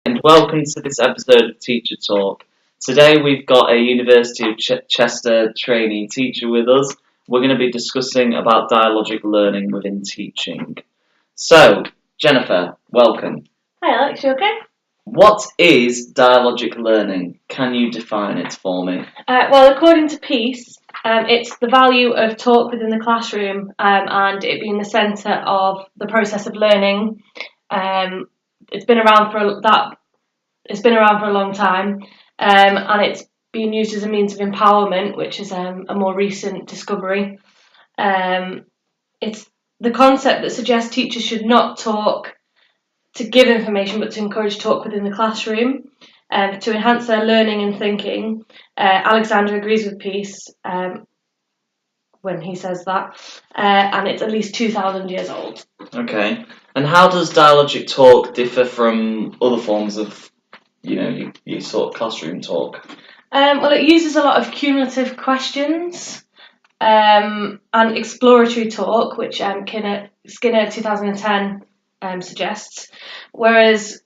And welcome to this episode of Teacher Talk. Today we've got a University of Chester trainee teacher with us. We're going to be discussing about dialogic learning within teaching. So, Jennifer, welcome. Hi Alex, you okay? What is dialogic learning? Can you define it for me? Well, according to Peace, it's the value of talk within the classroom and it being the centre of the process of learning. It's been around for a long time, and it's been used as a means of empowerment, which is a more recent discovery. It's the concept that suggests teachers should not talk to give information, but to encourage talk within the classroom, to enhance their learning and thinking. Alexander agrees with Peace when he says that, and it's at least 2,000 years old. Okay. And how does dialogic talk differ from other forms of, your sort of classroom talk? Well, it uses a lot of cumulative questions and exploratory talk, which Skinner 2010 suggests, whereas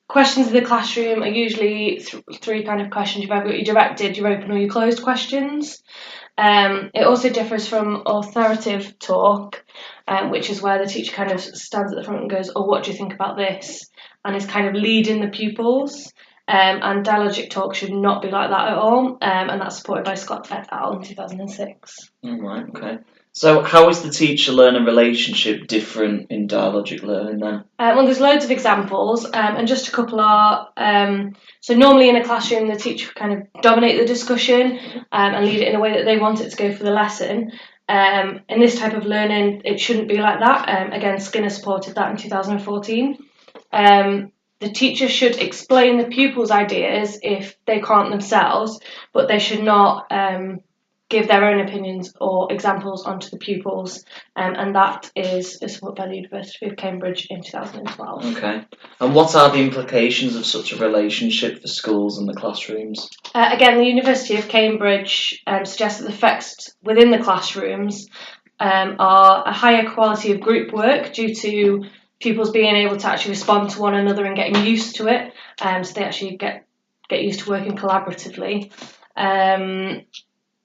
questions in the classroom are usually three kind of questions. You've either got your directed, your open, or your closed questions. It also differs from authoritative talk, which is where the teacher kind of stands at the front and goes, "Oh, what do you think about this?" and is kind of leading the pupils. And dialogic talk should not be like that at all, and that's supported by Scott et al. In 2006. Right, okay. So how is the teacher-learner relationship different in dialogic learning then? Well, there's loads of examples, and just a couple are, so normally in a classroom the teacher would kind of dominate the discussion and lead it in a way that they want it to go for the lesson. In this type of learning, it shouldn't be like that. Again, Skinner supported that in 2014. The teacher should explain the pupils' ideas if they can't themselves, but they should not give their own opinions or examples onto the pupils, and that is supported by the University of Cambridge in 2012. Okay. And what are the implications of such a relationship for schools and the classrooms? Again, the University of Cambridge suggests that the effects within the classrooms are a higher quality of group work due to pupils being able to actually respond to one another and getting used to it, so they actually get used to working collaboratively.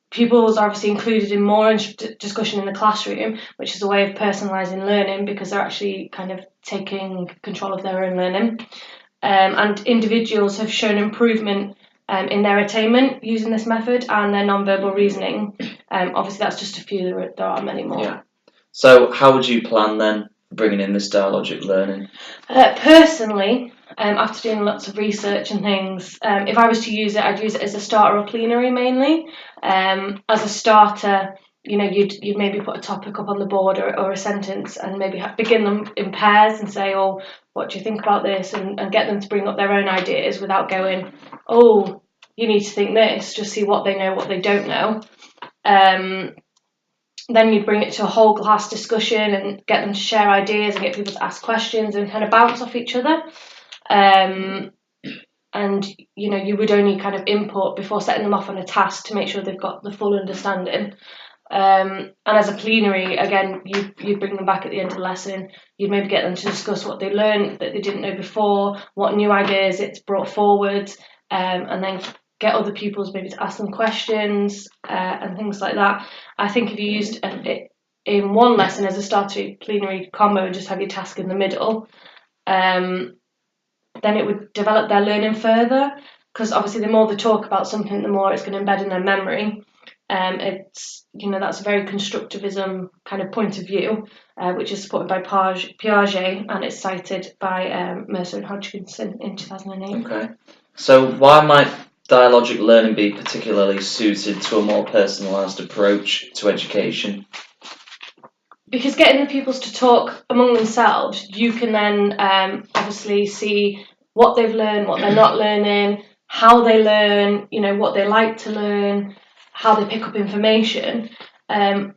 Pupils are obviously included in more discussion in the classroom, which is a way of personalising learning because they're actually kind of taking control of their own learning. And individuals have shown improvement in their attainment using this method and their non-verbal reasoning. Obviously, that's just a few, there are many more. Yeah. So how would you plan then bringing in this dialogic learning? Personally, after doing lots of research and things, if I was to use it, I'd use it as a starter or plenary mainly. As a starter, you'd maybe put a topic up on the board or a sentence and maybe begin them in pairs and say, "Oh, what do you think about this?" and get them to bring up their own ideas without going, "Oh, you need to think this," just see what they know, what they don't know. Then you'd bring it to a whole class discussion and get them to share ideas and get people to ask questions and kind of bounce off each other. And you would only kind of input before setting them off on a task to make sure they've got the full understanding. And as a plenary, again, you'd bring them back at the end of the lesson. You'd maybe get them to discuss what they learned that they didn't know before, what new ideas it's brought forward, and then get other pupils maybe to ask them questions and things like that. I think if you used it in one lesson as a starter plenary combo and just have your task in the middle, then it would develop their learning further, because obviously the more they talk about something, the more it's going to embed in their memory. It's that's a very constructivism kind of point of view, which is supported by Piaget, and it's cited by Mercer and Hodgkinson in 2008. Okay. So why might dialogic learning be particularly suited to a more personalised approach to education? Because getting the pupils to talk among themselves, you can then obviously see what they've learned, what they're not learning, how they learn, what they like to learn, how they pick up information, and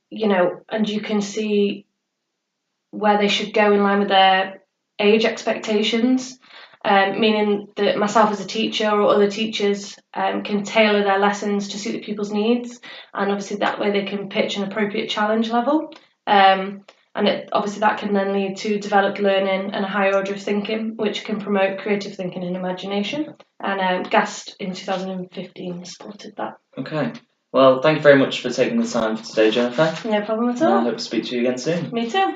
you can see where they should go in line with their age expectations. Meaning that myself as a teacher or other teachers can tailor their lessons to suit the pupils' needs, and obviously that way they can pitch an appropriate challenge level. And and obviously that can then lead to developed learning and a higher order of thinking, which can promote creative thinking and imagination. And GAST in 2015 supported that. Okay. Well, thank you very much for taking the time for today, Jennifer. No problem at And I all. hope to speak to you again soon. Me too.